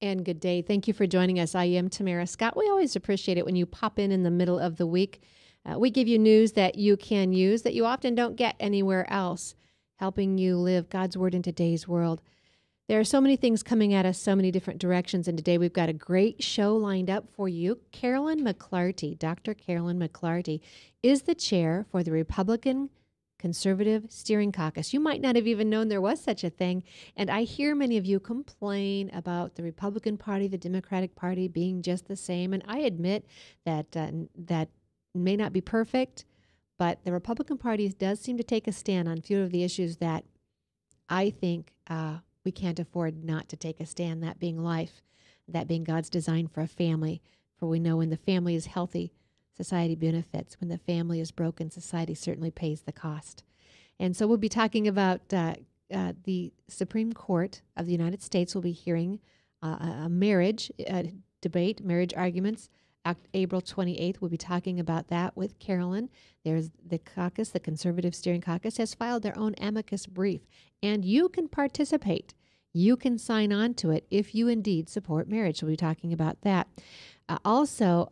And good day. Thank you for joining us. I am Tamara Scott. We always appreciate it when you pop in the middle of the week. We give you news that you can use that you often don't get anywhere else, helping you live God's Word in today's world. There are so many things coming at us, so many different directions, and today we've got a great show lined up for you. Carolyn McLarty, Dr. Carolyn McLarty, is the chair for the Republican Conservative Steering Caucus. You might not have even known there was such a thing, and I hear many of you complain about the Republican Party, the Democratic Party being just the same, and I admit that that may not be perfect, but the Republican Party does seem to take a stand on a few of the issues that I think we can't afford not to take a stand, that being life, that being God's design for a family. For we know when the family is healthy, society benefits. When the family is broken, society certainly pays the cost. And so we'll be talking about the Supreme Court of the United States will be hearing a marriage debate, marriage arguments. April 28th, we'll be talking about that with Carolyn. There's the caucus, the Conservative Steering Caucus, has filed their own amicus brief, and you can participate. You can sign on to it if you indeed support marriage. We'll be talking about that. Also,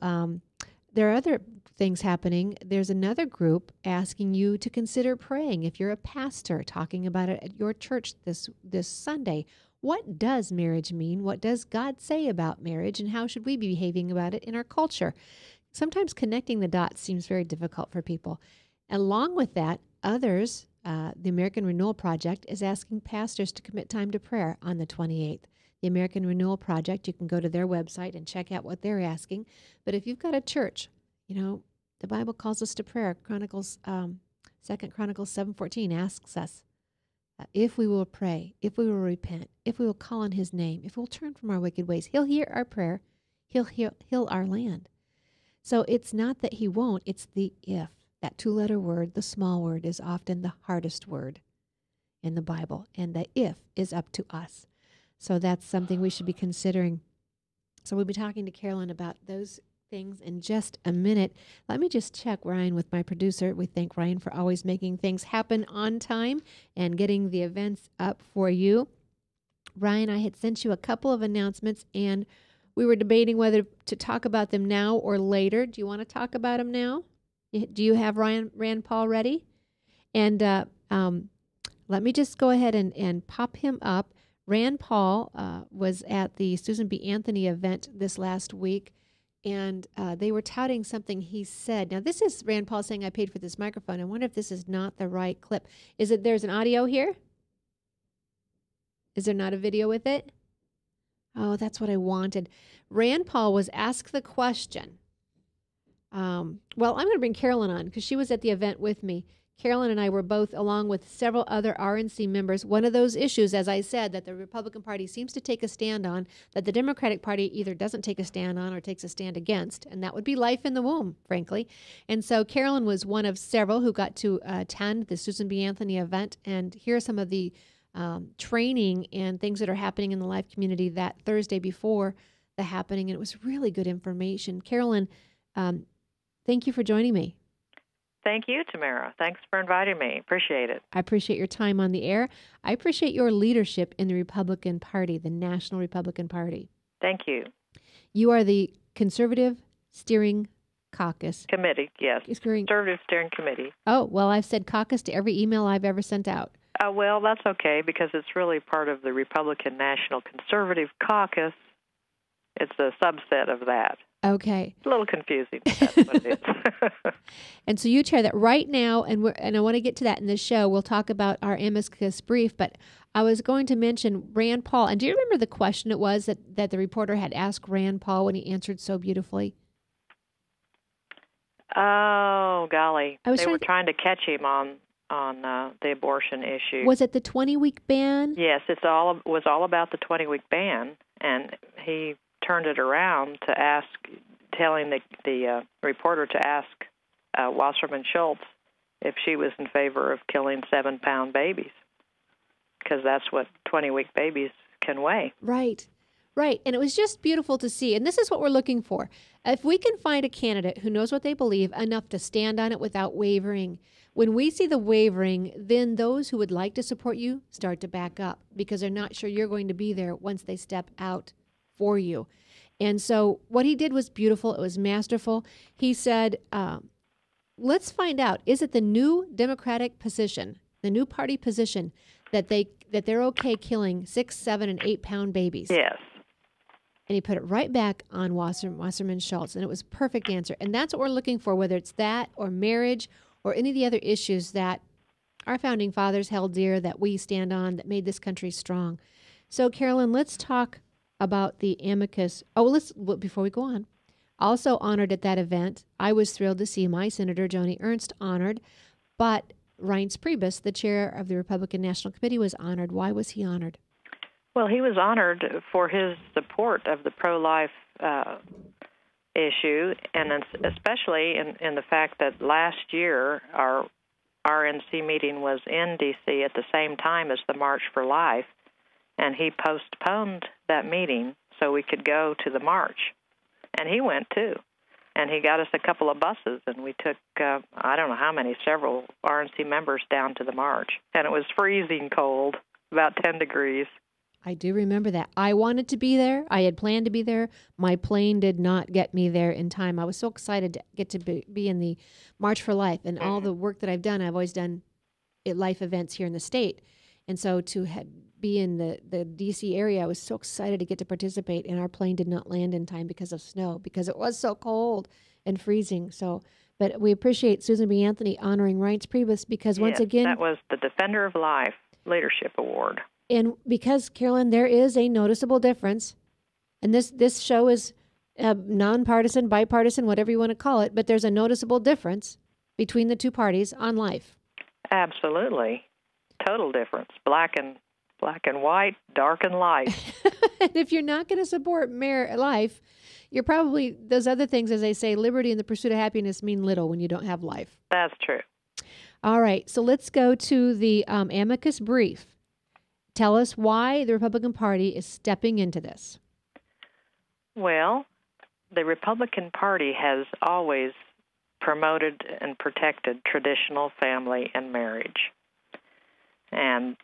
there are other things happening. There's another group asking you to consider praying. If you're a pastor, talking about it at your church this Sunday. What does marriage mean? What does God say about marriage? And how should we be behaving about it in our culture? Sometimes connecting the dots seems very difficult for people. Along with that, others, the American Renewal Project, is asking pastors to commit time to prayer on the 28th. The American Renewal Project, you can go to their website and check out what they're asking. But if you've got a church, you know, the Bible calls us to prayer. 2 Chronicles 7:14 asks us, if we will pray, if we will repent, if we will call on his name, if we'll turn from our wicked ways, he'll hear our prayer, he'll heal our land. So it's not that he won't, it's the if. That two-letter word, the small word, is often the hardest word in the Bible, and the if is up to us. So that's something we should be considering. So we'll be talking to Carolyn about those things in just a minute. Let me just check Ryan with my producer. We thank Ryan for always making things happen on time and getting the events up for you. Ryan, I had sent you a couple of announcements, and we were debating whether to talk about them now or later. Do you want to talk about them now? Do you have Rand Paul ready? And let me just go ahead and pop him up. Rand Paul was at the Susan B. Anthony event this last week, and they were touting something he said. Now, this is Rand Paul saying, I paid for this microphone. I wonder if this is not the right clip. There's an audio here? Is there not a video with it? Oh, that's what I wanted. Rand Paul was asked the question. Well, I'm going to bring Carolyn on because she was at the event with me. Carolyn and I were both, along with several other RNC members, one of those issues, as I said, that the Republican Party seems to take a stand on, that the Democratic Party either doesn't take a stand on or takes a stand against, and that would be life in the womb, frankly. And so Carolyn was one of several who got to attend the Susan B. Anthony event and hear some of the training and things that are happening in the life community that Thursday before the happening, and it was really good information. Carolyn, thank you for joining me. Thank you, Tamara. Thanks for inviting me. Appreciate it. I appreciate your time on the air. I appreciate your leadership in the Republican Party, the National Republican Party. Thank you. You are the Conservative Steering Caucus. Committee, yes. Conservative Steering Committee. Oh, well, I've said caucus to every email I've ever sent out. Well, that's okay because it's really part of the Republican National Conservative Caucus. It's a subset of that. Okay. It's a little confusing, but that's what it is. And so you chair that right now, and I want to get to that in this show. We'll talk about our amicus brief, but I was going to mention Rand Paul. And do you remember the question it was that the reporter had asked Rand Paul when he answered so beautifully? Oh, golly. They were trying to catch him on the abortion issue. Was it the 20-week ban? Yes, it was all about the 20-week ban, and he turned it around to ask, telling the reporter to ask Wasserman Schultz if she was in favor of killing 7-pound babies, because that's what 20-week babies can weigh. Right. And it was just beautiful to see. And this is what we're looking for. If we can find a candidate who knows what they believe enough to stand on it without wavering, when we see the wavering, then those who would like to support you start to back up because they're not sure you're going to be there once they step out for you. And so what he did was beautiful. It was masterful. He said, let's find out, is it the new Democratic position, the new party position, that they're okay killing 6, 7, and 8 pound babies? Yes. And he put it right back on Wasserman Schultz, and it was a perfect answer. And that's what we're looking for, whether it's that or marriage or any of the other issues that our founding fathers held dear, that we stand on, that made this country strong. So, Carolyn, let's talk about the amicus. Before we go on, also honored at that event, I was thrilled to see my Senator Joni Ernst honored, but Reince Priebus, the chair of the Republican National Committee, was honored. Why was he honored? Well, he was honored for his support of the pro-life issue, and especially in the fact that last year our RNC meeting was in D.C. at the same time as the March for Life, and he postponed that meeting so we could go to the march. And he went, too. And he got us a couple of buses, and we took, I don't know how many, several RNC members down to the march. And it was freezing cold, about 10 degrees. I do remember that. I wanted to be there. I had planned to be there. My plane did not get me there in time. I was so excited to get to be in the March for Life, and all the work that I've done. I've always done life events here in the state. And so to be in the D.C. area, I was so excited to get to participate, and our plane did not land in time because of snow, because it was so cold and freezing. So, but we appreciate Susan B. Anthony honoring Reince Priebus, because once again, that was the Defender of Life Leadership Award. And because, Carolyn, there is a noticeable difference, and this show is nonpartisan, bipartisan, whatever you want to call it, but there's a noticeable difference between the two parties on life. Absolutely. Total difference. Black and white, dark and light. And if you're not going to support life, you're probably, those other things, as they say, liberty and the pursuit of happiness mean little when you don't have life. That's true. All right, so let's go to the amicus brief. Tell us why the Republican Party is stepping into this. Well, the Republican Party has always promoted and protected traditional family and marriage. And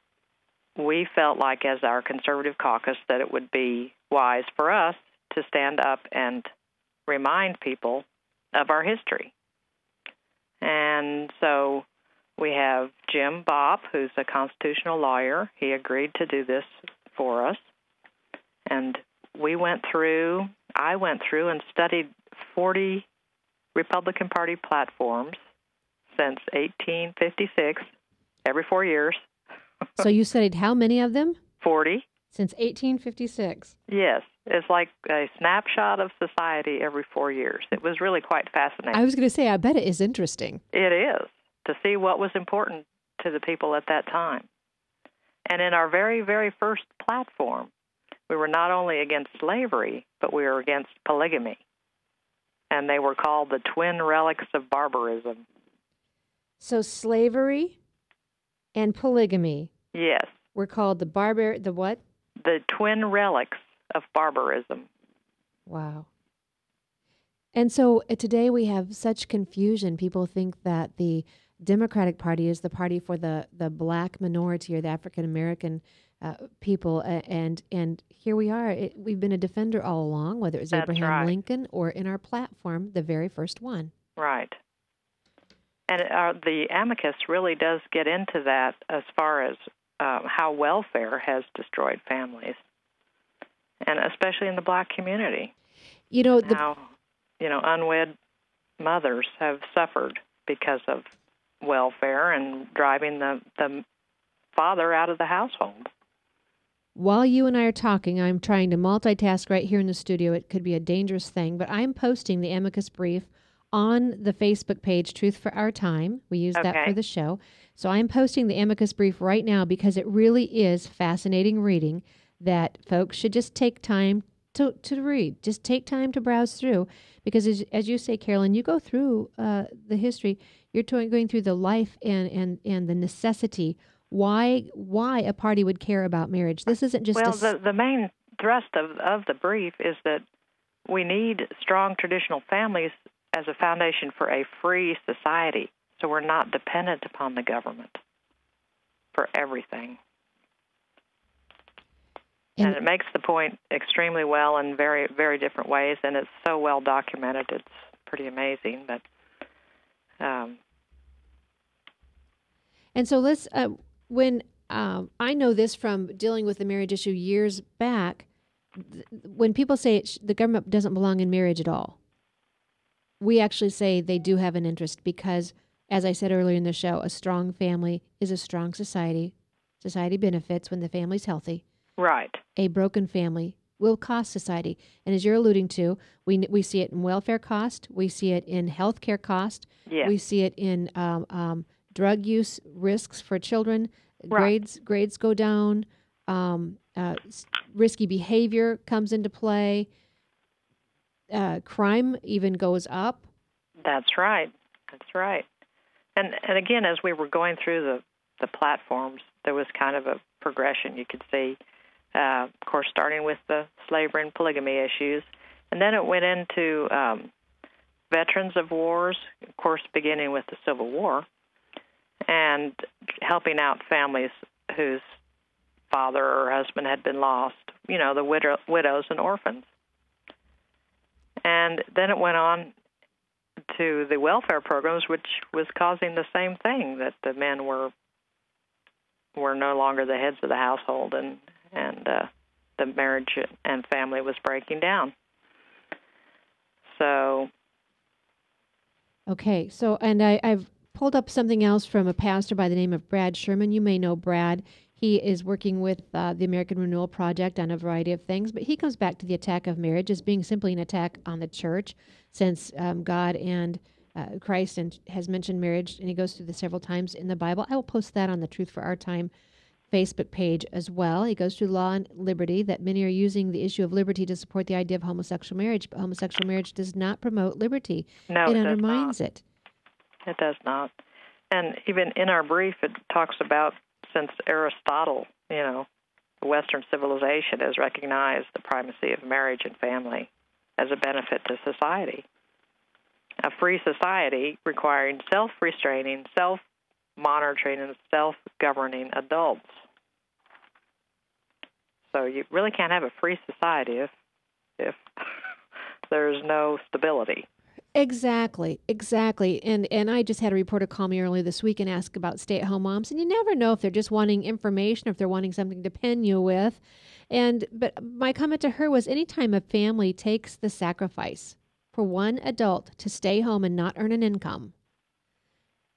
we felt like, as our conservative caucus, that it would be wise for us to stand up and remind people of our history. And so we have Jim Bopp, who's a constitutional lawyer. He agreed to do this for us. And I went through and studied 40 Republican Party platforms since 1856, every 4 years. So you studied how many of them? 40. Since 1856. Yes. It's like a snapshot of society every 4 years. It was really quite fascinating. I was going to say, I bet it is interesting. It is, to see what was important to the people at that time. And in our very, very first platform, we were not only against slavery, but we were against polygamy. And they were called the twin relics of barbarism. So slavery and polygamy. Yes. Were called the what? The twin relics of barbarism. Wow. And so today we have such confusion. People think that the Democratic Party is the party for the black minority or the African American people, and here we are. We've been a defender all along, whether it was Abraham Lincoln or in our platform, the very first one. Right. And the amicus really does get into that as far as how welfare has destroyed families, and especially in the black community. How unwed mothers have suffered because of welfare and driving the father out of the household. While you and I are talking, I'm trying to multitask right here in the studio. It could be a dangerous thing, but I'm posting the amicus brief on the Facebook page, Truth for Our Time. We use that for the show. So I'm posting the amicus brief right now because it really is fascinating reading that folks should just take time to read. Just take time to browse through, because as you say, Carolyn, you go through the history. You're going through the life and the necessity. Why a party would care about marriage. This isn't just the main thrust of the brief is that we need strong traditional families as a foundation for a free society, so we're not dependent upon the government for everything. And it makes the point extremely well in very, very different ways, and it's so well documented. It's pretty amazing. But and so let's when I know this from dealing with the marriage issue years back, when people say the government doesn't belong in marriage at all, we actually say they do have an interest because, as I said earlier in the show, a strong family is a strong society. Society benefits when the family's healthy. Right. A broken family will cost society. And as you're alluding to, we see it in welfare cost. We see it in health care cost. Yes. We see it in drug use risks for children. Right. Grades go down. Risky behavior comes into play. Crime even goes up. That's right. That's right. And again, as we were going through the platforms, there was kind of a progression you could see. Of course, starting with the slavery and polygamy issues. And then it went into veterans of wars, of course, beginning with the Civil War, and helping out families whose father or husband had been lost, the widows and orphans. And then it went on to the welfare programs, which was causing the same thing, that the men were no longer the heads of the household, and the marriage and family was breaking down. So. Okay, so, and I've pulled up something else from a pastor by the name of Brad Sherman. You may know Brad. He is working with the American Renewal Project on a variety of things, but he comes back to the attack of marriage as being simply an attack on the church, since God and Christ has mentioned marriage, and he goes through this several times in the Bible. I will post that on the Truth for Our Time Facebook page as well. He goes through law and liberty, that many are using the issue of liberty to support the idea of homosexual marriage, but homosexual marriage does not promote liberty. No, it undermines it. It does not. And even in our brief, it talks about, since Aristotle, the Western civilization has recognized the primacy of marriage and family as a benefit to society. A free society requiring self-restraining, self-monitoring, and self-governing adults. So you really can't have a free society if there's no stability. Exactly. And I just had a reporter call me earlier this week and ask about stay-at-home moms, and you never know if they're just wanting information or if they're wanting something to pin you with. But my comment to her was, anytime a family takes the sacrifice for one adult to stay home and not earn an income,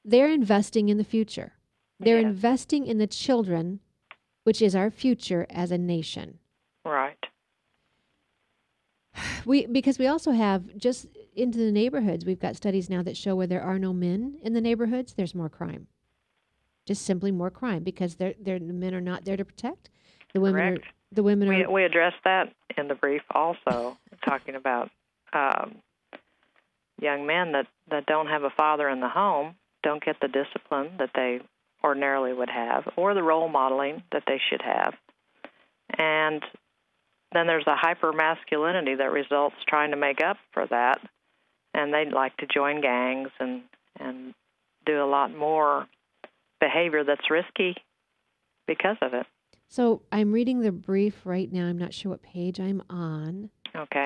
they're investing in the future. They're investing in the children, which is our future as a nation. Right. Because we also have, just into the neighborhoods, we've got studies now that show where there are no men in the neighborhoods, there's more crime. Just simply more crime, because the men are not there to protect. The women Correct. are. We addressed that in the brief also, talking about young men that don't have a father in the home, don't get the discipline that they ordinarily would have, or the role modeling that they should have. And then there's a hyper-masculinity that results trying to make up for that, and they'd like to join gangs and do a lot more behavior that's risky because of it. So I'm reading the brief right now. I'm not sure what page I'm on. Okay.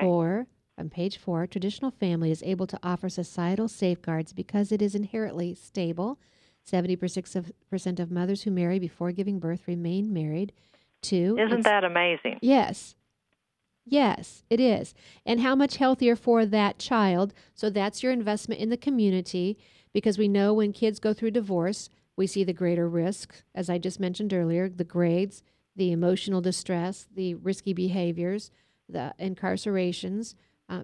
On page 4, traditional family is able to offer societal safeguards because it is inherently stable. 70% of mothers who marry before giving birth remain married. 2. Isn't that amazing? Yes. Yes, it is. And how much healthier for that child. So that's your investment in the community, because we know when kids go through divorce, we see the greater risk, as I just mentioned earlier, the grades, the emotional distress, the risky behaviors, the incarcerations.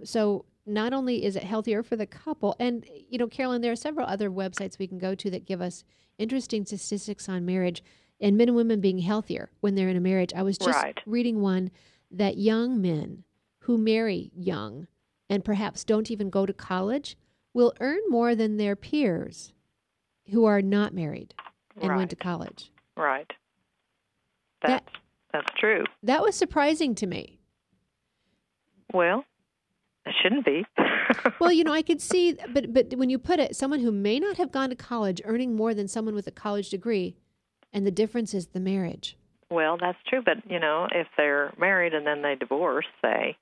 So not only is it healthier for the couple, and, Carolyn, there are several other websites we can go to that give us interesting statistics on marriage and men and women being healthier when they're in a marriage. I was just reading one that young men who marry young and perhaps don't even go to college will earn more than their peers who are not married and went to college. Right. That's true. That was surprising to me. Well, it shouldn't be. Well, I could see, but when you put it, someone who may not have gone to college earning more than someone with a college degree, and the difference is the marriage. Well, that's true, but, if they're married and then they divorce, say,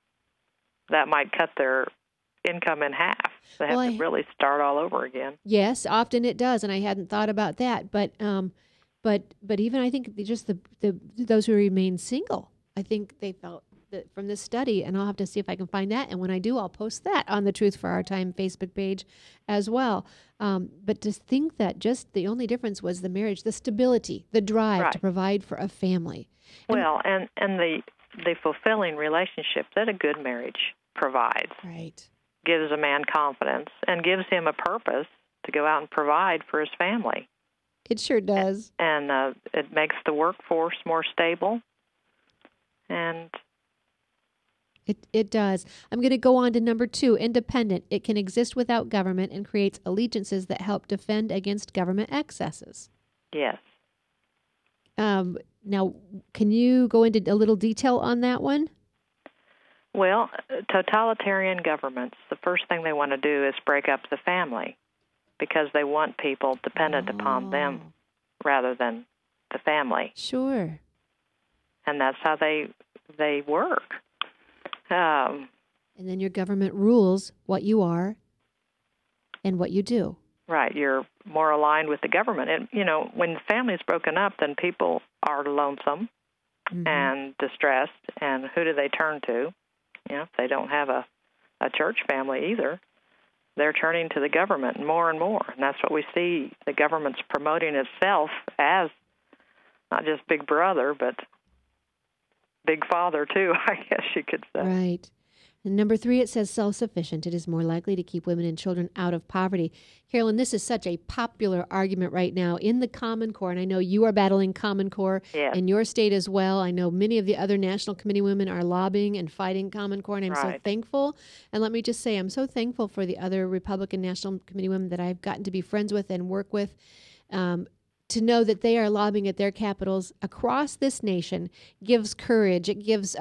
that might cut their income in half. They have to really start all over again. Yes, often it does, and I hadn't thought about that. But even I think just the those who remain single, I think they felt that from this study, and I'll have to see if I can find that. And when I do, I'll post that on the Truth for Our Time Facebook page as well. But to think that just the only difference was the marriage, the stability, the drive to provide for a family. Well, and the fulfilling relationship that a good marriage provides. Right. Gives a man confidence and gives him a purpose to go out and provide for his family. It sure does. And it makes the workforce more stable. And it does. I'm going to go on to number 2, independent. It can exist without government and creates allegiances that help defend against government excesses. Yes. Now, can you go into a little detail on that one? Well, totalitarian governments, the first thing they want to do is break up the family because they want people dependent upon them rather than the family. Sure. And that's how they work. And then your government rules what you are and what you do. Right. You're more aligned with the government. And, when the family's broken up, then people are lonesome and distressed. And who do they turn to? If they don't have a church family either, they're turning to the government more and more. And that's what we see. The government's promoting itself as not just Big Brother, but Big Father, too, I guess you could say. Right. And number 3, it says self-sufficient. It is more likely to keep women and children out of poverty. Carolyn, this is such a popular argument right now in the Common Core, and I know you are battling Common Core in your state as well. I know many of the other National Committee women are lobbying and fighting Common Core, and I'm so thankful. And let me just say, I'm so thankful for the other Republican National Committee women that I've gotten to be friends with and work with, to know that they are lobbying at their capitals across this nation gives courage. It gives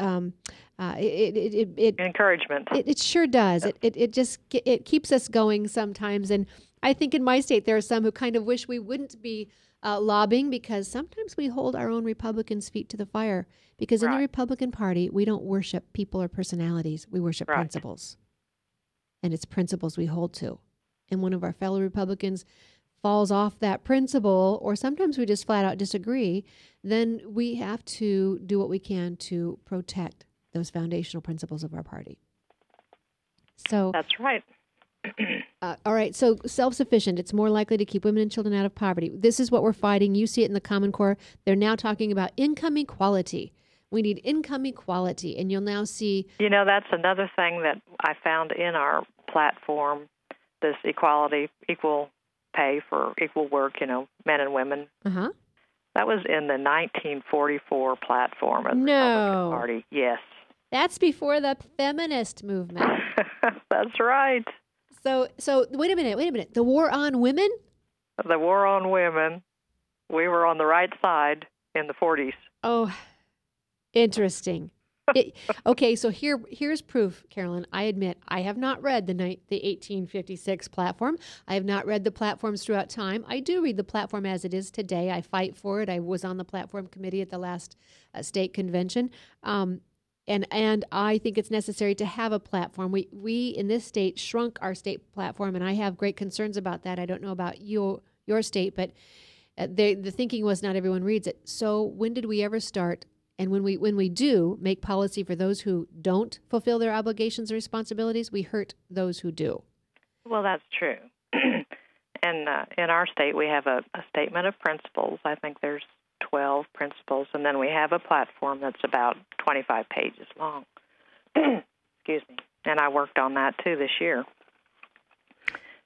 encouragement. It sure does. It keeps us going sometimes. And I think in my state there are some who kind of wish we wouldn't be lobbying, because sometimes we hold our own Republicans' feet to the fire. Because in the Republican Party, we don't worship people or personalities. We worship principles. And it's principles we hold to. And one of our fellow Republicans falls off that principle, or sometimes we just flat out disagree, then we have to do what we can to protect those foundational principles of our party. So that's right. All right. So self-sufficient. It's more likely to keep women and children out of poverty. This is what we're fighting. You see it in the Common Core. They're now talking about income equality. We need income equality. And you'll now see... that's another thing that I found in our platform, this equality, equal pay for equal work, men and women. Uh-huh. That was in the 1944 platform of the Republican Party. Yes. That's before the feminist movement. That's right. So wait a minute. The war on women? The war on women. We were on the right side in the 40s. Oh, interesting. Okay, so here's proof, Carolyn. I admit I have not read the 1856 platform. I have not read the platforms throughout time. I do read the platform as it is today. I fight for it. I was on the platform committee at the last state convention. And I think it's necessary to have a platform. We in this state shrunk our state platform, and I have great concerns about that. I don't know about your state, but the thinking was not everyone reads it. So when did we ever start? And when we do make policy for those who don't fulfill their obligations and responsibilities, we hurt those who do. Well, that's true. And in our state, we have a statement of principles. I think there's 12 principles, and then we have a platform that's about 25 pages long. Excuse me. And I worked on that, too, this year.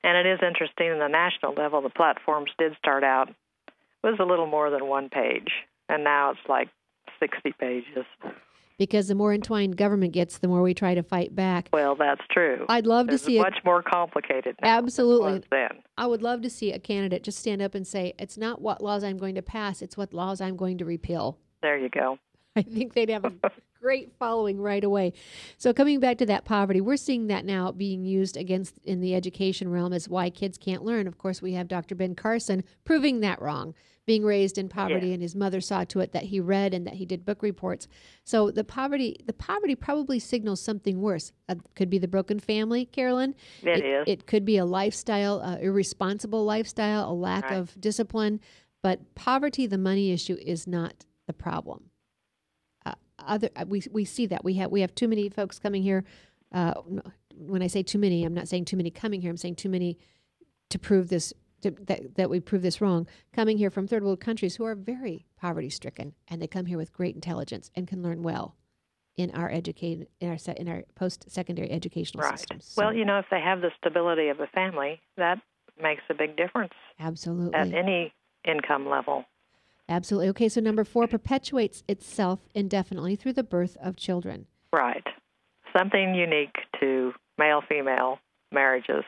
And it is interesting, in the national level, the platforms did start out, it was a little more than one page, and now it's like 60 pages. Because the more entwined government gets, the more we try to fight back. Well, that's true. I'd love to see it. It's much more complicated now. Absolutely. Than it was then. I would love to see a candidate just stand up and say, it's not what laws I'm going to pass, it's what laws I'm going to repeal. There you go. I think they'd have a great following right away. So coming back to that poverty, we're seeing that now being used against in the education realm as why kids can't learn. Of course, we have Dr. Ben Carson proving that wrong, being raised in poverty, and his mother saw to it that he read and that he did book reports. So the poverty probably signals something worse. Could be the broken family, Carolyn. It is. It could be a lifestyle, irresponsible lifestyle, a lack of discipline. But poverty, the money issue, is not the problem. We see that we have too many folks coming here. When I say too many, I'm not saying too many coming here. I'm saying too many to prove this that we prove this wrong. Coming here from third world countries who are very poverty stricken, and they come here with great intelligence and can learn well in our post secondary educational systems. So, well, if they have the stability of a family, that makes a big difference. Absolutely. At any income level. Absolutely. Okay, so number 4 perpetuates itself indefinitely through the birth of children. Right. Something unique to male-female marriages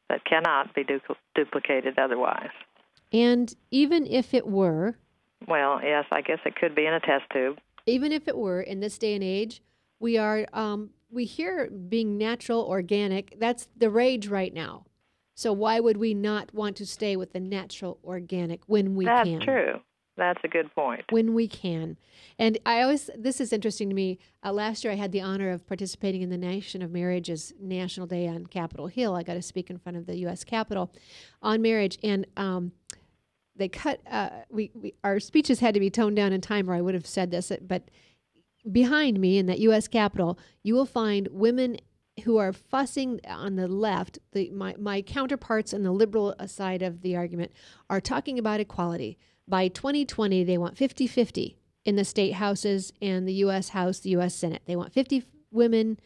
that cannot be duplicated otherwise. And even if it were... Well, yes, I guess it could be in a test tube. Even if it were, in this day and age, we hear being natural, organic. That's the rage right now. So why would we not want to stay with the natural, organic when we can? That's true. That's a good point. When we can. And this is interesting to me. Last year I had the honor of participating in the Nation of Marriage's National Day on Capitol Hill. I got to speak in front of the U.S. Capitol on marriage. And they cut, our speeches had to be toned down in time, or I would have said this. But behind me in that U.S. Capitol, you will find women who are fussing on the left. My counterparts on the liberal side of the argument are talking about equality. By 2020, they want 50-50 in the state houses and the U.S. House, the U.S. Senate. They want 50% women,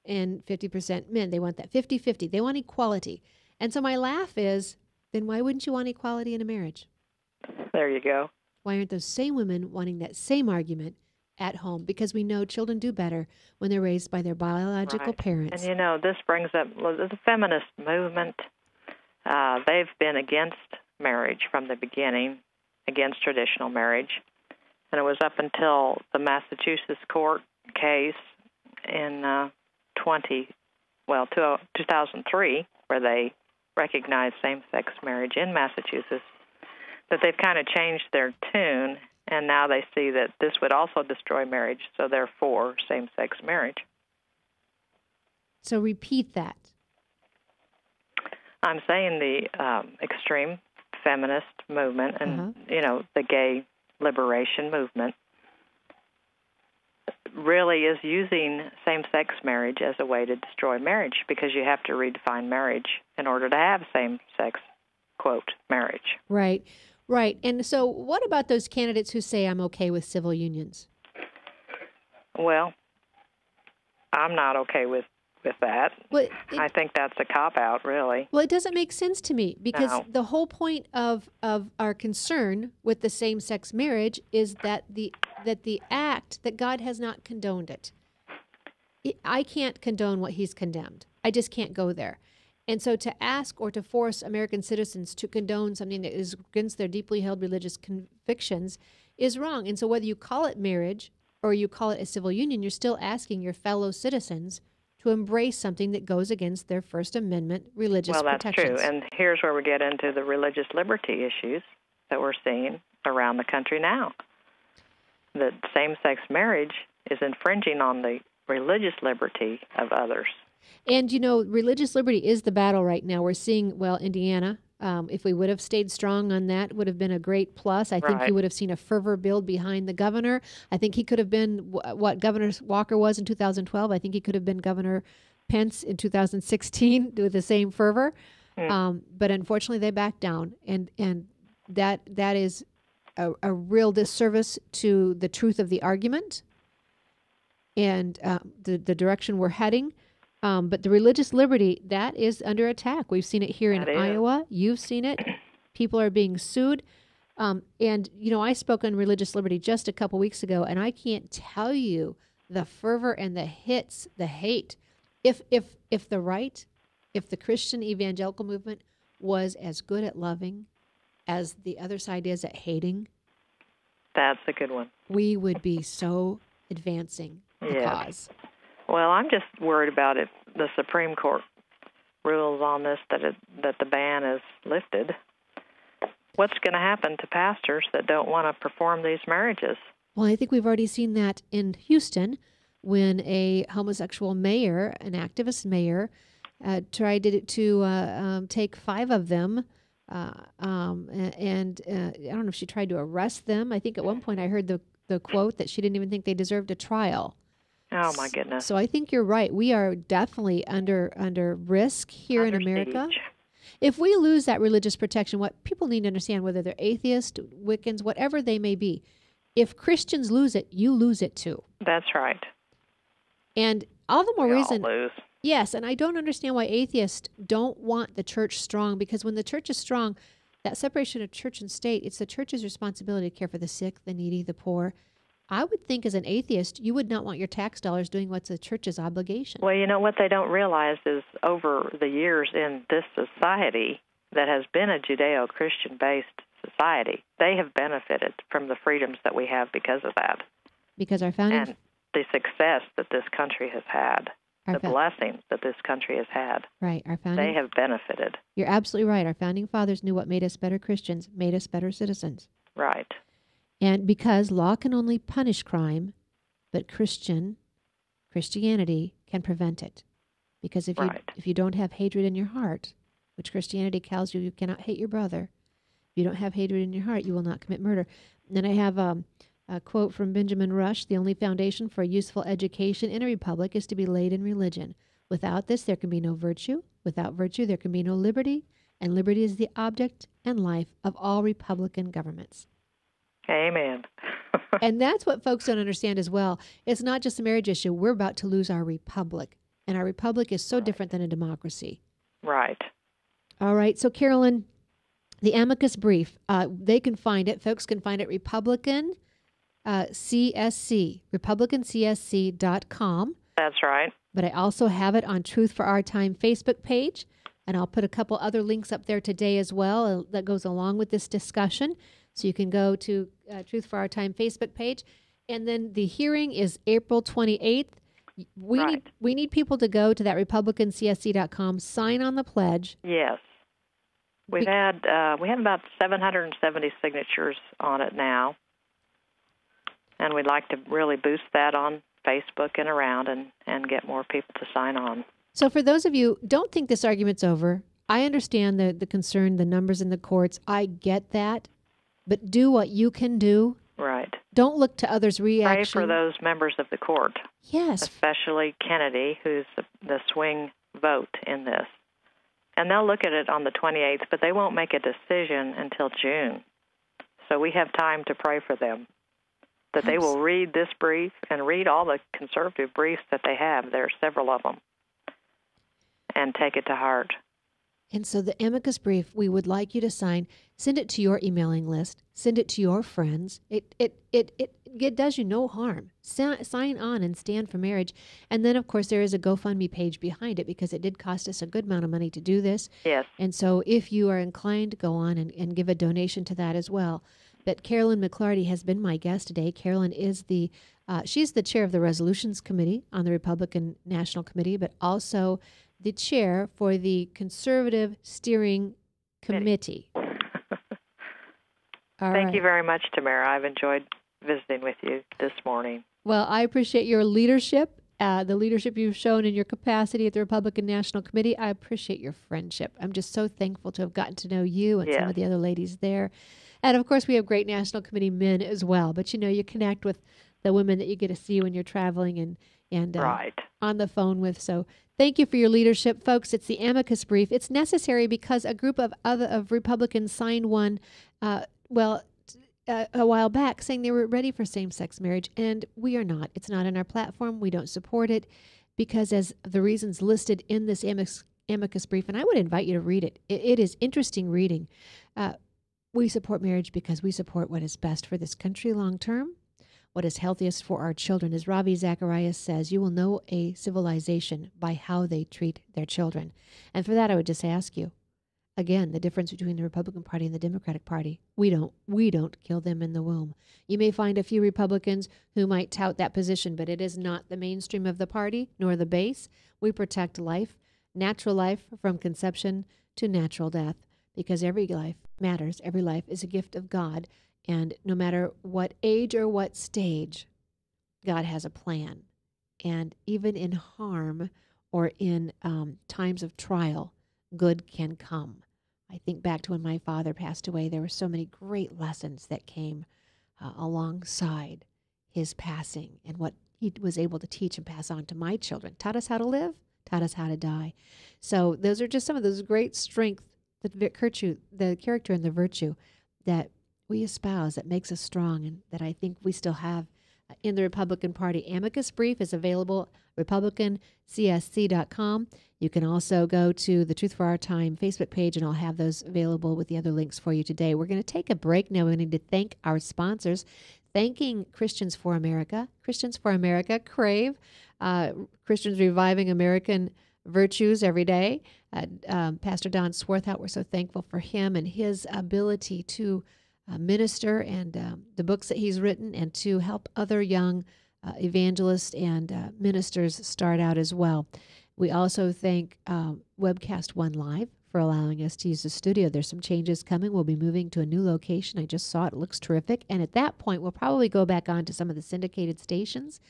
and 50% men. They want that 50-50. They want equality. And so my laugh is, then why wouldn't you want equality in a marriage? There you go. Why aren't those same women wanting that same argument at home? Because we know children do better when they're raised by their biological parents. And, this brings up the feminist movement. They've been against marriage from the beginning, against traditional marriage. And it was up until the Massachusetts court case in 2003, where they recognized same-sex marriage in Massachusetts, that they've kind of changed their tune, and now they see that this would also destroy marriage, so they're for same-sex marriage. So repeat that. I'm saying the extreme feminist movement and, the gay liberation movement really is using same-sex marriage as a way to destroy marriage, because you have to redefine marriage in order to have same-sex, quote, marriage. Right. And so what about those candidates who say, I'm okay with civil unions? Well, I'm not okay with that. Well, I think that's a cop-out, really. Well, it doesn't make sense to me, because the whole point of our concern with the same-sex marriage is that the act, that God has not condoned it. I can't condone what he's condemned. I just can't go there. And so to ask or to force American citizens to condone something that is against their deeply held religious convictions is wrong. And so whether you call it marriage or you call it a civil union, you're still asking your fellow citizens to embrace something that goes against their First Amendment religious protections. Well, that's true. And here's where we get into the religious liberty issues that we're seeing around the country now. That same-sex marriage is infringing on the religious liberty of others. And, religious liberty is the battle right now. We're seeing, Indiana, if we would have stayed strong on that, would have been a great plus. I think you would have seen a fervor build behind the governor. I think he could have been what Governor Walker was in 2012. I think he could have been Governor Pence in 2016 with the same fervor. But unfortunately, they backed down. And that is a real disservice to the truth of the argument and the direction we're heading. But the religious liberty, that is under attack. We've seen it here in Iowa. You've seen it. People are being sued. And, I spoke on religious liberty just a couple weeks ago, and I can't tell you the fervor and the hits, the hate. If the Christian evangelical movement was as good at loving as the other side is at hating, That's a good one. we would be so advancing the Yes. cause. Well, I'm just worried about if the Supreme Court rules on this that the ban is lifted. What's going to happen to pastors that don't want to perform these marriages? Well, I think we've already seen that in Houston when a homosexual mayor, an activist mayor, tried to take 5 of them. And I don't know if she tried to arrest them. I think at one point I heard the quote that she didn't even think they deserved a trial. Oh, my goodness. So I think you're right. We are definitely under risk here in America. Siege. If we lose that religious protection, what people need to understand, whether they're atheists, Wiccans, whatever they may be, if Christians lose it, you lose it too. That's right. And all the more We reason. all lose. Yes, and I don't understand why atheists don't want the church strong, because when the church is strong, that separation of church and state, it's the church's responsibility to care for the sick, the needy, the poor. I would think as an atheist, you would not want your tax dollars doing what's the church's obligation. Well, you know, what they don't realize is over the years in this society that has been a Judeo-Christian-based society, they have benefited from the freedoms that we have because of that. Because our founding... And the success that this country has had, the blessings that this country has had. Right, our founding... They have benefited. You're absolutely right. Our founding fathers knew what made us better Christians, made us better citizens. Right. And because law can only punish crime, but Christianity can prevent it. Because if you don't have hatred in your heart, which Christianity tells you cannot hate your brother, if you don't have hatred in your heart, you will not commit murder. And then I have a quote from Benjamin Rush: "The only foundation for a useful education in a republic is to be laid in religion. Without this, there can be no virtue. Without virtue, there can be no liberty. And liberty is the object and life of all republican governments." Amen. And that's what folks don't understand as well. It's not just a marriage issue. We're about to lose our republic. And our republic is so different than a democracy. Right. All right. So, Carolyn, the amicus brief, they can find it. Folks can find it Republican CSC, republicancsc.com. That's right. But I also have it on Truth for Our Time Facebook page. And I'll put a couple other links up there today as well that goes along with this discussion. So you can go to Truth for Our Time Facebook page. And then the hearing is April 28th. We need people to go to that republicancsc.com, sign on the pledge. Yes. We have about 770 signatures on it now. And we'd like to really boost that on Facebook and around and get more people to sign on. So for those of you, don't think this argument's over. I understand the concern, the numbers in the courts. I get that. But do what you can do. Right. Don't look to others' reaction. Pray for those members of the court. Yes. Especially Kennedy, who's the swing vote in this. And they'll look at it on the 28th, but they won't make a decision until June. So we have time to pray for them, that they will read this brief and read all the conservative briefs that they have. There are several of them. And take it to heart. And so the amicus brief, we would like you to sign. Send it to your emailing list. Send it to your friends. It does you no harm. Sign on and stand for marriage. And then, of course, there is a GoFundMe page behind it because it did cost us a good amount of money to do this. Yes. And so if you are inclined, go on and give a donation to that as well. But Carolyn McLarty has been my guest today. Carolyn is she's the chair of the Resolutions Committee on the Republican National Committee, but also the chair for the Conservative Steering Committee. Thank you very much, Tamara. I've enjoyed visiting with you this morning. Well, I appreciate your leadership, the leadership you've shown in your capacity at the Republican National Committee. I appreciate your friendship. I'm just so thankful to have gotten to know you and some of the other ladies there. And, of course, we have great National Committee men as well. But, you connect with the women that you get to see when you're traveling and on the phone with. So thank you for your leadership, folks. It's the amicus brief. It's necessary because a group of Republicans signed one, a while back saying they were ready for same-sex marriage, and we are not. It's not in our platform. We don't support it because as the reasons listed in this amicus brief, and I would invite you to read it. It is interesting reading. We support marriage because we support what is best for this country long-term, what is healthiest for our children. As Ravi Zacharias says, you will know a civilization by how they treat their children. And for that, I would just ask you, Again, the difference between the Republican Party and the Democratic Party. We don't kill them in the womb. You may find a few Republicans who might tout that position, but it is not the mainstream of the party nor the base. We protect life, natural life from conception to natural death, because every life matters. Every life is a gift of God, and no matter what age or what stage, God has a plan. And even in harm or in times of trial, good can come. I think back to when my father passed away. There were so many great lessons that came alongside his passing and what he was able to teach and pass on to my children. Taught us how to live, taught us how to die. So those are just some of those great strengths, the character and the virtue that we espouse that makes us strong and that I think we still have in the Republican Party. Amicus Brief is available at republicancsc.com. You can also go to the Truth for Our Time Facebook page, and I'll have those available with the other links for you today. We're going to take a break now. We need to thank our sponsors. Thanking Christians for America. Christians for America, Crave. Christians reviving American virtues every day. Pastor Don Swarthout, we're so thankful for him and his ability to minister and the books that he's written and to help other young evangelists and ministers start out as well. We also thank Webcast One Live for allowing us to use the studio. There's some changes coming. We'll be moving to a new location. I just saw it. It looks terrific. And at that point, we'll probably go back on to some of the syndicated stations.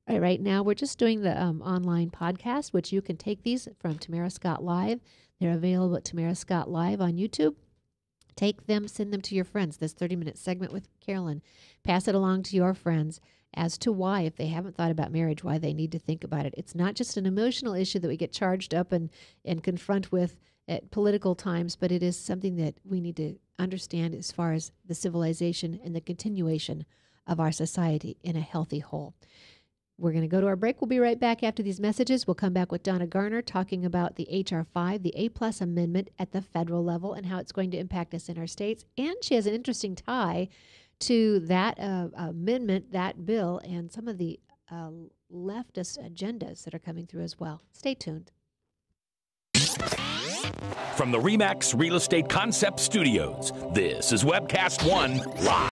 Right now, we're just doing the online podcast, which you can take these from Tamara Scott Live. They're available at Tamara Scott Live on YouTube. Take them, send them to your friends. This 30-minute segment with Carolyn. Pass it along to your friends as to why, if they haven't thought about marriage, why they need to think about it. It's not just an emotional issue that we get charged up and confront with at political times, but it is something that we need to understand as far as the civilization and the continuation of our society in a healthy whole. We're going to go to our break. We'll be right back after these messages. We'll come back with Donna Garner talking about the H.R. 5, the A+ amendment at the federal level and how it's going to impact us in our states. And she has an interesting tie to that amendment, that bill, and some of the leftist agendas that are coming through as well. Stay tuned. From the RE/MAX Real Estate Concept Studios, this is Webcast One Live.